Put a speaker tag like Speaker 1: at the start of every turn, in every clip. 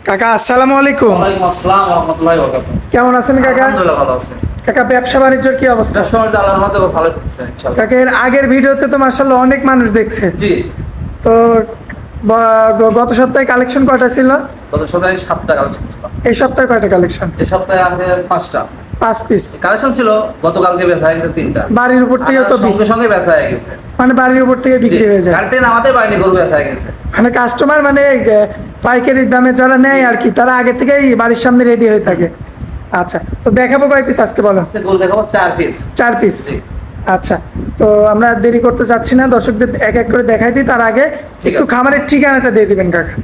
Speaker 1: কাকা আসসালামু আলাইকুম।
Speaker 2: ওয়ালাইকুম আসসালাম ওয়া রাহমাতুল্লাহি ওয়া বারাকাতুহু।
Speaker 1: কেমন আছেন কাকা?
Speaker 2: আলহামদুলিল্লাহ ভালো আছি।
Speaker 1: কাকা ব্যবসা বাণিজ্যের কি অবস্থা?
Speaker 2: ব্যবসা বাণিজ্য আল্লাহর রহমতে ভালো চলছে ইনশাআল্লাহ।
Speaker 1: কাকা এর আগের ভিডিওতে তো মাশাআল্লাহ অনেক মানুষ দেখছে।
Speaker 2: জি।
Speaker 1: তো গত সপ্তাহে কালেকশন কয়টা ছিল?
Speaker 2: গত সপ্তাহে 7টা কালেকশন ছিল।
Speaker 1: এই সপ্তাহে কয়টা কালেকশন?
Speaker 2: এই সপ্তাহে আছে 5টা।
Speaker 1: 5 পিস
Speaker 2: কালেকশন ছিল, গতকালকে বেচা হয়ে গেছে 3টা।
Speaker 1: বাড়ির উপর থেকে তো
Speaker 2: সঙ্গে সঙ্গে বেচা হয়ে গেছে।
Speaker 1: মানে বাড়ির উপর থেকে বিক্রি হয়ে যায়।
Speaker 2: গাড়িতে নামাতে পারিনি, গরু বেচা হয়ে গেছে।
Speaker 1: মানে কাস্টমার মানে পাইকারি দামে যারা নেয় আর কি, তারা আগে থেকেই বাড়ির সামনে রেডি হয়ে থাকে। আচ্ছা, তো দেখাবো কয় পিস আজকে বলেন?
Speaker 2: আজকে গরু দেখাবো 4 পিস।
Speaker 1: 4 পিস।
Speaker 2: জি।
Speaker 1: আচ্ছা, তো আমরা দেরি করতে চাচ্ছি না, দর্শকদের এক এক করে দেখাই দিই। তার আগে
Speaker 2: ঠিক
Speaker 1: একটু
Speaker 2: আছে।
Speaker 1: খামারের ঠিকানাটা দিয়ে দিবেন কাকা।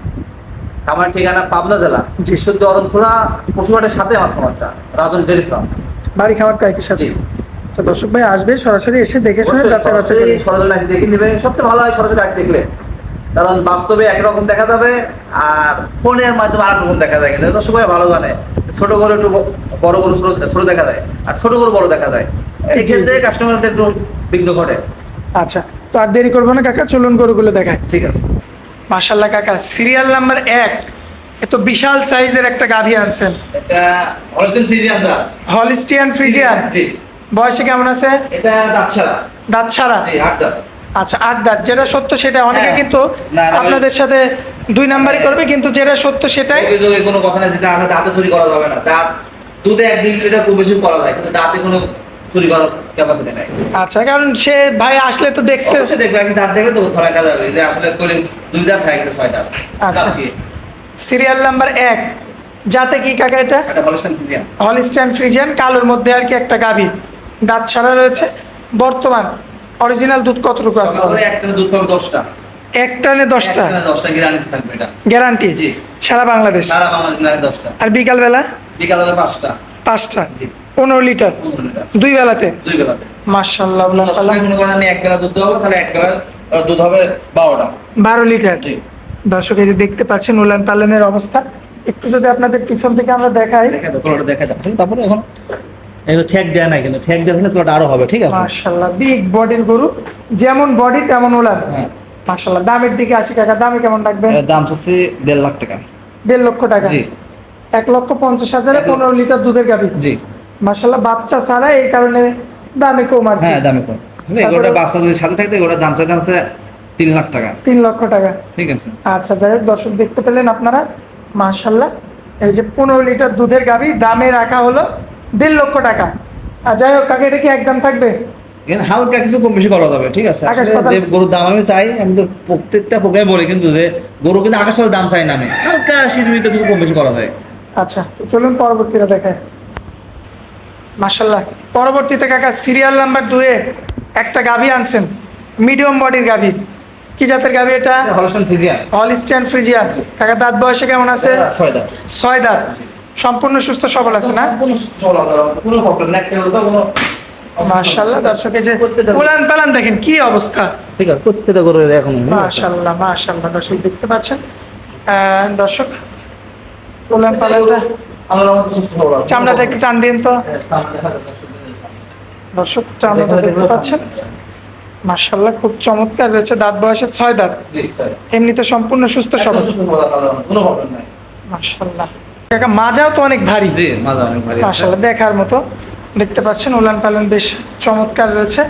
Speaker 2: আমার ঠিকানা পাবনা জেলা,
Speaker 1: জি।
Speaker 2: বিশুদ্ধ অরণখোলা পশুহাটের সাথে আমার খামারটা, রাজন ডেয়ারি ফার্ম।
Speaker 1: বাড়ি খামারটা একই সাথে।
Speaker 2: জি।
Speaker 1: আচ্ছা, দর্শক ভাই আসবে সরাসরি এসে দেখে শুনে
Speaker 2: অবশ্যই
Speaker 1: যাচাই বাছাই
Speaker 2: সরাসরি
Speaker 1: করে।
Speaker 2: সরাসরি আসি দেখে নেবে, সবচেয়ে ভালো হয় সরাসরি আসি দেখলে, কারণ বাস্তবে একরকম দেখা যাবে আর ফোনের মাধ্যমে আরেক রকম দেখা যায়। কিন্তু দর্শক ভাই ভালো জানে ছোট গরু একটু বড় গরু ছোট দেখা যায়, আর ছোট গরু বড় দেখা যায়। এই ক্ষেত্রে কাস্টমারদের একটু বিঘ্ন ঘটে।
Speaker 1: আচ্ছা, তো আর দেরি করবো না কাকা, চলুন গরুগুলো দেখায়।
Speaker 2: ঠিক আছে।
Speaker 1: মাশাআল্লাহ কাকা, সিরিয়াল নাম্বার 1 এত বিশাল সাইজের একটা গাভী আনছেন।
Speaker 2: এটা হলস্টেইন ফ্রিজিয়ান জাত।
Speaker 1: Holstein Friesian.
Speaker 2: জি।
Speaker 1: বয়সে কেমন আছে?
Speaker 2: এটা দাঁত ছাড়া।
Speaker 1: দাঁত ছাড়া?
Speaker 2: জি, 8 দাঁত।
Speaker 1: আচ্ছা, 8 দাঁত। যেটা সত্য সেটা, অনেকে
Speaker 2: হ্যাঁ।
Speaker 1: কিন্তু
Speaker 2: না, না,
Speaker 1: আপনাদের সাথে 2 নাম্বারই করবে, কিন্তু যেটা সত্য সেটাই।
Speaker 2: অভিযোগে কোনো কথা না, যেটা আছে দাঁতে চুরি করা যাবে না। দাঁত দুধে 1-2 লিটার খুব বেশি করা যায়, কিন্তু দাঁতে কোনো চুরি করার ক্যাপাসিটি নাই।
Speaker 1: আচ্ছা, কারণ সে ভাই আসলে তো দেখতে।
Speaker 2: অবশ্যই দেখবে, আমি দাঁত দেখলে তো ধরা যাবে যে আসলে কোলে 2 দাঁত থাকে, 6 দাঁত।
Speaker 1: আচ্ছা।
Speaker 2: দাঁত কি?
Speaker 1: সিরিয়াল নাম্বার 1 যাতে কি কাকা এটা?
Speaker 2: এটা হলস্টেইন ফ্রিজিয়ান।
Speaker 1: হলিস্টিয়ান ফ্রিজিয়ান, কালোর মধ্যে আর কি একটা গাভী, দাঁত ছাড়া রয়েছে। বর্তমান অরিজিনাল দুধ কতটুকু আছে?
Speaker 2: আমাদের একটা দুধ পাবে 10টা।
Speaker 1: এক টানে 10টা
Speaker 2: 10টা গ্যারান্টি থাকবে এটা।
Speaker 1: গ্যারান্টি?
Speaker 2: জি।
Speaker 1: সারা বাংলাদেশ।
Speaker 2: সারা বাংলাদেশে 10টা।
Speaker 1: আর বিকাল বেলা
Speaker 2: বিকালে 5টা।
Speaker 1: 5টা।
Speaker 2: জি।
Speaker 1: 15 লিটার
Speaker 2: 15 লিটার।
Speaker 1: 2 বেলাতে।
Speaker 2: 2 বেলাতে।
Speaker 1: মাশাআল্লাহ,
Speaker 2: দশটায় মনে করেন আমি এক বেলা দুধ দেবো, তাহলে এক বেলা দুধ হবে 12টা।
Speaker 1: 12 লিটার।
Speaker 2: জি।
Speaker 1: দর্শক এই যে দেখতে পাচ্ছেন উলান পালানের অবস্থা, একটু যদি আপনাদের পিছন থেকে আমরা দেখাই।
Speaker 2: দেখা দাও, তোলাটা দেখা দাও। তারপরে এখন এগুলো ঠ্যাক দেয়া নাই, কিন্তু ঠ্যাক দেওয়া তোলাটা আরো হবে। ঠিক আছে।
Speaker 1: মাশাআল্লাহ, বিগ বডির গরু, যেমন বডি তেমন উলান।
Speaker 2: হ্যাঁ।
Speaker 1: মাশাআল্লাহ। দামের দিকে আসি কাকা, দামে কেমন রাখবেন?
Speaker 2: এর দাম হচ্ছে 1.5 লাখ টাকা।
Speaker 1: 1.5 লক্ষ টাকা।
Speaker 2: জি।
Speaker 1: 1,50,000 15 লিটার দুধের গাভী।
Speaker 2: জি।
Speaker 1: মাশাআল্লাহ, বাচ্চা ছাড়া, এই কারণে দামে কম আর কি।
Speaker 2: হ্যাঁ, দামে কম। এগুলোটা বাচ্চা যদি সাথে থাকতে এগুলোর দাম চাইতে হচ্ছে 3 লাখ টাকা।
Speaker 1: 3 লক্ষ টাকা।
Speaker 2: ঠিক আছে।
Speaker 1: আচ্ছা, যাই হোক, দর্শক দেখতে পেলেন আপনারা, মাশাআল্লাহ এই যে 15 লিটার দুধের গাভী, দামে রাখা হলো 1.5 লক্ষ টাকা। আর যাই হোক কাকা, এটা কি একদম থাকবে?
Speaker 2: এখানে হালকা কিছু কম বেশি করা যাবে। ঠিক আছে।
Speaker 1: আকাশ
Speaker 2: আসলে
Speaker 1: পাতাল।
Speaker 2: যে গরুর দাম আমি চাই, আমি তো প্রত্যেকটা প্রোগ্রামে বলি, কিন্তু যে গরু কিন্তু আকাশ পাতাল দাম চাই না আমি, হালকা সীমিত কিছু কম বেশি করা যায়।
Speaker 1: আচ্ছা, তো চলুন পরবর্তীটা দেখায়। মাশাআল্লাহ, পরবর্তীতে কাকা সিরিয়াল নাম্বার 2 এ একটা গাভী আনছেন, মিডিয়াম বডির গাভী। কি জাতের গাভী এটা?
Speaker 2: Holstein Friesian.
Speaker 1: Holstein Friesian. কাকা দাঁত বয়সে কেমন আছে?
Speaker 2: 6 দাঁত।
Speaker 1: 6 দাঁত। সম্পূর্ণ সুস্থ সবল আছে না?
Speaker 2: কোনো কোনো প্রবলেম নাই, কোনো
Speaker 1: মাশাআল্লাহ, দর্শক এই যে উলান পালান দেখেন কি অবস্থা।
Speaker 2: ঠিক আছে। প্রত্যেকটা গরু এখন
Speaker 1: মাশাআল্লাহ, মাশাআল্লাহ, দর্শক দেখতে পাচ্ছেন। দর্শক উলান পালানটা,
Speaker 2: আল্লাহর রহমতে সুস্থ সবল আছে।
Speaker 1: চামড়াটা একটু টান দিন তো। দর্শক চামড়াটা দেখতে পাচ্ছেন, মাশাআল্লাহ খুব চমৎকার রয়েছে। দাঁত বয়সে 6 দাঁত।
Speaker 2: জি, স্যার।
Speaker 1: এমনিতে সম্পূর্ণ সুস্থ সবল।
Speaker 2: সুস্থ সবল আছে, আল্লাহর রহমতে কোনো প্রবলেম নাই।
Speaker 1: মাশাআল্লাহ কাকা, মাজাও তো অনেক ভারী।
Speaker 2: জি, মাজা অনেক ভারী আছে।
Speaker 1: মাশাআল্লাহ, দেখার মতো। দেখতে পাচ্ছেন উলান পালান বেশ চমৎকার রয়েছে।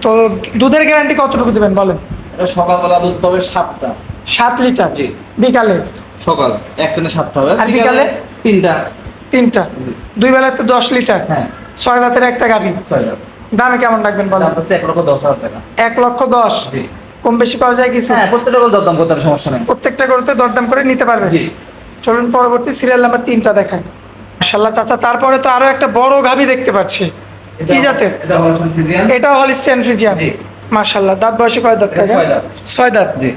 Speaker 1: তো দুধের গ্যারান্টি কতটুকু দিবেন বলেন?
Speaker 2: এটা সকালবেলা দুধ পাবে 7টা।
Speaker 1: 7 লিটার।
Speaker 2: জি।
Speaker 1: বিকালে?
Speaker 2: সকাল এক টানে 7টা হবে।
Speaker 1: আর বিকালে?
Speaker 2: 3টা।
Speaker 1: 3টা। 2 বেলাতে 10 লিটার।
Speaker 2: হ্যাঁ।
Speaker 1: 6 দাঁতের একটা গাভী।
Speaker 2: 6 দাঁত।
Speaker 1: দামে কেমন রাখবেন বলেন?
Speaker 2: দাম হচ্ছে 1,10,000 টাকা।
Speaker 1: 1,10,000।
Speaker 2: জি।
Speaker 1: কম বেশি করা যায় কিছু?
Speaker 2: হ্যাঁ, প্রত্যেকটা গরুর দরদাম করতে হবে, সমস্যা নেই।
Speaker 1: প্রত্যেকটা গরুতে দরদাম করে নিতে পারবে।
Speaker 2: জি।
Speaker 1: চলুন পরবর্তী সিরিয়াল নাম্বার 3টা দেখায়। মাশাআল্লাহ চাচা, তারপরে তো আরো একটা বড় গাভী দেখতে পাচ্ছি। কি জাতের?
Speaker 2: এটা হলস্টেইন ফ্রিজিয়ান।
Speaker 1: এটা হলিস্টিয়ান ফ্রিজিয়ান।
Speaker 2: জি।
Speaker 1: মাশাআল্লাহ, দাঁত বয়সে কয় দাঁত
Speaker 2: এটা
Speaker 1: কাকা?
Speaker 2: 6 দাঁত।
Speaker 1: 6 দাঁত।
Speaker 2: জি।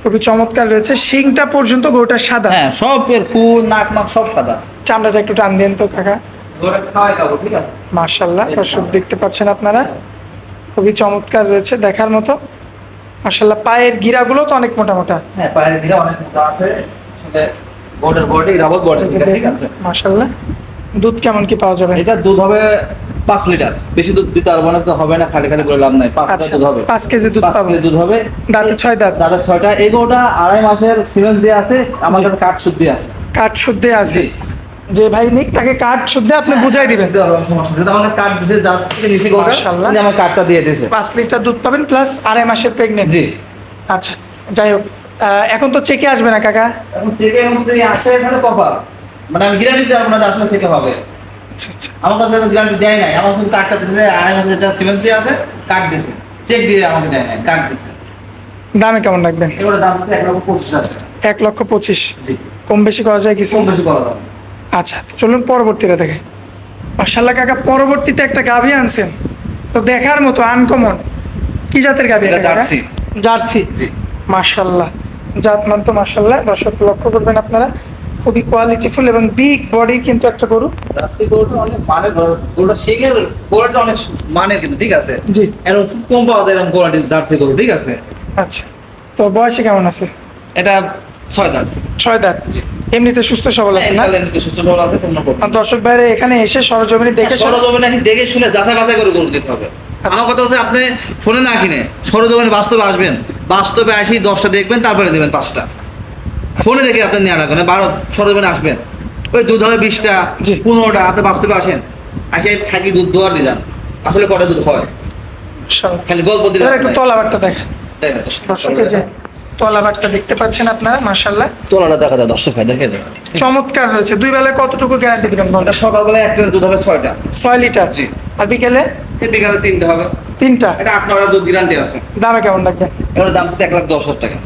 Speaker 1: খুবই চমৎকার রয়েছে। শিংটা পর্যন্ত গরুটা সাদা।
Speaker 2: হ্যাঁ, সব এর খুন নাক মাক সব সাদা।
Speaker 1: চামড়াটা একটু টান দেন তো কাকা।
Speaker 2: গরুটা খাওয়াই খাবো। ঠিক আছে।
Speaker 1: মাশাআল্লাহ, দর্শক দেখতে পাচ্ছেন আপনারা, খুবই চমৎকার রয়েছে, দেখার মতো। মাশাআল্লাহ, পায়ের গিরাগুলো তো অনেক মোটা মোটা।
Speaker 2: হ্যাঁ, পায়ের গিরা অনেক মোটা আছে। আসলে বর্ডার বডি রাবত বডি। ঠিক আছে।
Speaker 1: মাশাআল্লাহ, দুধ কেমন কি পাওয়া যাবে?
Speaker 2: এটা দুধ হবে 5 লিটার। বেশি দুধ দিতে পারবো না, তো হবে না, খালি খালি বলে লাভ নাই। 5
Speaker 1: আচ্ছা,
Speaker 2: লিটার দুধ হবে।
Speaker 1: 5 কেজি দুধ
Speaker 2: 5
Speaker 1: পাবো।
Speaker 2: কেজি দুধ হবে।
Speaker 1: দাঁতে 6 দাঁত।
Speaker 2: দাদা 6টা। এই গরুটা 2.5 মাসের সিমেন্স দিয়ে আছে, আমার কাছে কাঠ সুদ দিয়ে আছে।
Speaker 1: কাঠ শুদ্ধে আছে,
Speaker 2: জি।
Speaker 1: যে ভাই নিক তাকে কাঠ শুদ্ধে আপনি বুঝাই দিবেন।
Speaker 2: সমস্যা নেই, আমার কাছে কার্ড দিয়েছে, যার থেকে নিচে গরুটা
Speaker 1: মাশাআল্লাহ।
Speaker 2: উনি আমার কার্ডটা দিয়ে দিয়েছে।
Speaker 1: 5 লিটার দুধ পাবেন প্লাস 2.5 মাসের প্রেগনেন্ট।
Speaker 2: জি।
Speaker 1: আচ্ছা, যাই হোক, এখন তো চেকে আসবে না কাকা?
Speaker 2: এখন থেকে যদি আসে এখানে কপাল, মানে আমি গ্যারান্টি দিতে পারবো না যে আসলে থেকে হবে।
Speaker 1: আচ্ছা আচ্ছা,
Speaker 2: আমার কাছে গ্যারান্টি দেয় নাই, আমার শুধু কার্ডটা দিয়েছে, 2.5 মাসের যেটা সিমেন্স দিয়ে আছে, কার্ড দিয়েছে, চেক দিয়ে আমাকে দেয় নাই, কার্ড দিয়েছে।
Speaker 1: দামে কেমন রাখবেন?
Speaker 2: এগুলো দাম হচ্ছে 1,25,000 টাকা।
Speaker 1: 1,25,000।
Speaker 2: জি।
Speaker 1: কম বেশি করা যায় কিছু?
Speaker 2: কম বেশি করা দাম।
Speaker 1: আচ্ছা, তো চলুন পরবর্তীটা দেখে। মাশাআল্লাহ কাকা, পরবর্তীতে একটা গাভী আনছেন, তো দেখার মতো আনকমন। কি জাতের গাভী?
Speaker 2: এটা জার্সি।
Speaker 1: জার্সি।
Speaker 2: জি।
Speaker 1: মাশাআল্লাহ, জাতমান তো মাশাআল্লাহ, দর্শক লক্ষ্য করবেন আপনারা, খুবই কোয়ালিটিফুল এবং বিগ বডি কিন্তু একটা গরু।
Speaker 2: জার্সি গরুটা অনেক মানের গরু, গরুটা শিঙের গরুটা অনেক মানের কিন্তু, ঠিক আছে।
Speaker 1: জি।
Speaker 2: এরকম খুব কম পাওয়া যায় এরকম কোয়ালিটির জার্সি গরু, ঠিক আছে।
Speaker 1: আচ্ছা, তো বয়সে কেমন আছে?
Speaker 2: এটা 6 দাঁত।
Speaker 1: 6 দাঁত।
Speaker 2: জি।
Speaker 1: এমনিতে সুস্থ সবল আছে না?
Speaker 2: ইনশাআল্লাহ এমনিতে সুস্থ সবল আছে, কোনো প্রবলেম
Speaker 1: আর দর্শক ভাইরা এখানে এসে সরজমিনে দেখে
Speaker 2: সরজমিনে দেখে শুনে যাচাই বাছাই করে গরু দিতে হবে। আমার কথা হচ্ছে আপনি ফোনে না কিনে সরজমিনে বাস্তবে আসবেন, বাস্তবে আসি 10টা দেখবেন, তারপরে দেবেন 5টা। ফোনে দেখে আপনি নেওয়া রাখবেন, 12 সরজমিনে আসবেন, ওই দুধ হবে 20টা
Speaker 1: জি।
Speaker 2: 15টা, আপনি বাস্তবে আসেন, আসে থাকি দুধ দোয়ার নিয়ে যান, আসলে কটা দুধ হয়,
Speaker 1: মাশাআল্লাহ।
Speaker 2: খালি গল্প দিলে
Speaker 1: এবার একটু তলাবারটা দেখেন
Speaker 2: দেখেন
Speaker 1: দর্শক, এই যে তলাবারটা দেখতে পাচ্ছেন আপনারা, মাশাআল্লাহ
Speaker 2: তোলাটা দেখা যায়, দর্শক ভাই দেখে দেন।
Speaker 1: চমৎকার রয়েছে। দুই বেলায় কতটুকু গ্যারান্টি দিবেন বলেন?
Speaker 2: এটা সকালবেলা 1 লিটার দুধ হবে 6টা।
Speaker 1: 6 লিটার।
Speaker 2: জি।
Speaker 1: আর বিকেলে
Speaker 2: বিকালে 3টা হবে।
Speaker 1: 3টা।
Speaker 2: এটা 8-9টা দুধ গ্যারান্টি আছে।
Speaker 1: দামে কেমন রাখবেন?
Speaker 2: এগুলোর দাম হচ্ছে 1,10,000 টাকা।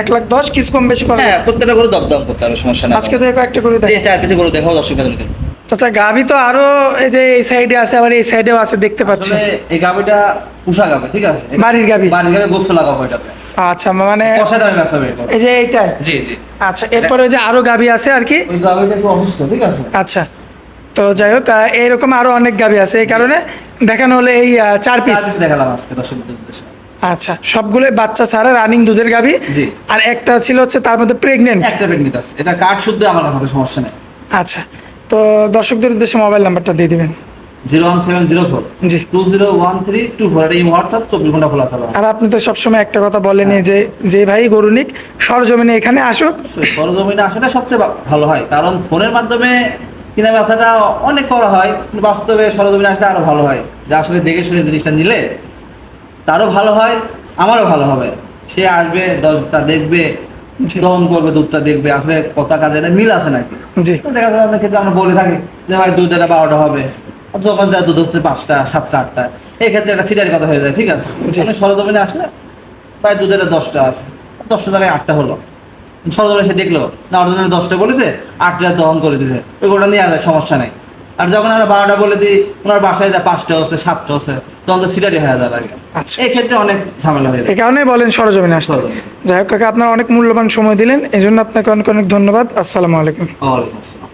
Speaker 1: 1,10,000, কিছু কম বেশি করে?
Speaker 2: হ্যাঁ, প্রত্যেকটা গরু দরদাম করতে হবে, সমস্যা নেই।
Speaker 1: আজকে তো একটা করে
Speaker 2: যে
Speaker 1: দেখেন।
Speaker 2: 4 পিসে গরু দেখাও দর্শক ভাইদেরকে।
Speaker 1: আচ্ছা, গাভী তো আরো এই যে এই সাইডে আছে, আবার এই সাইডেও আছে দেখতে পাচ্ছি।
Speaker 2: আসলে এই গাবিটা পুষা গাবে, ঠিক আছে।
Speaker 1: বাড়ির গাভী?
Speaker 2: বাড়ির গাবে গোস্ত লাগাবো এটাতে।
Speaker 1: আচ্ছা, মানে
Speaker 2: কষা দামে বেচা হবে এটা।
Speaker 1: এই যে এইটাই?
Speaker 2: জি জি।
Speaker 1: আচ্ছা, এরপরে যে আরো গাভী আছে আর কি?
Speaker 2: ওই গাবিটা একটু অসুস্থ, ঠিক আছে।
Speaker 1: আচ্ছা, তো যাই হোক, এরকম আরো অনেক গাভী আছে, এই কারণে দেখানো হলে এই 4 পিস।
Speaker 2: 4 পিস দেখালাম আজকে দর্শকদের উদ্দেশ্যে।
Speaker 1: আচ্ছা, সবগুলো বাচ্চা ছাড়া রানিং দুধের গাভী।
Speaker 2: জি।
Speaker 1: আর একটা ছিল হচ্ছে তার মধ্যে প্রেগনেন্ট।
Speaker 2: একটা প্রেগনেন্ট আছে, এটা কার্ড শুদ্ধ, আমার হাতে সমস্যা নেই।
Speaker 1: আচ্ছা, তো দর্শকদের উদ্দেশ্যে মোবাইল নাম্বারটা দিয়ে দিবেন।
Speaker 2: 01704
Speaker 1: জি।
Speaker 2: 201324, এটা এই হোয়াটসঅ্যাপ 24 ঘন্টা খোলা চালানো।
Speaker 1: আর আপনি তো সবসময় একটা কথা বলেনই যে যে ভাই গরু নিক সরজমিনে এখানে আসুক।
Speaker 2: সরজমিনে আসাটা সবচেয়ে ভালো হয়, কারণ ফোনের মাধ্যমে কিনা বেচাটা অনেক করা হয়, কিন্তু বাস্তবে সরজমিনে আসলে আরো ভালো হয়, যে আসলে দেখে শুনে জিনিসটা নিলে তারও ভালো হয়, আমারও ভালো হবে। সে আসবে, দশটা দেখবে,
Speaker 1: জি।
Speaker 2: দহন করবে, দুধটা দেখবে, আসলে কথা কাজে মিল আছে নাকি।
Speaker 1: জি।
Speaker 2: তো দেখা যায় অনেক ক্ষেত্রে আমরা বলে থাকি যে ভাই দুধ এটা 12টা হবে, আর যখন যা দুধ হচ্ছে 5টা 7টা 8টা, এই ক্ষেত্রে একটা সিটারি কথা হয়ে যায়, ঠিক আছে।
Speaker 1: জি।
Speaker 2: মানে সরজমিনে আসলে প্রায় দুধের 10টা আছে, 10টা জায়গায় 8টা হলো, সরজমিনে সে দেখলো না অরিজিনাল 10টা বলেছে, 8টা দহন করে দিয়েছে, ওই গোটা নিয়ে যায়, সমস্যা নেই। আর যখন আমরা 12টা বলে দিই, ওনার বাসায় যায় 5টা হচ্ছে 7টা হচ্ছে, তখন তো সিটারি হয়ে যায় লাগে।
Speaker 1: আচ্ছা।
Speaker 2: এই ক্ষেত্রে অনেক ঝামেলা হয়ে যায়।
Speaker 1: এই কারণেই বলেন সরজমিনে আসতে।
Speaker 2: সরজমিনে।
Speaker 1: যাই হোক কাকা, আপনার অনেক মূল্যবান সময় দিলেন, এই জন্য আপনাকে অনেক অনেক ধন্যবাদ। আসসালামু আলাইকুম।
Speaker 2: ওয়ালাইকুম আসসালাম।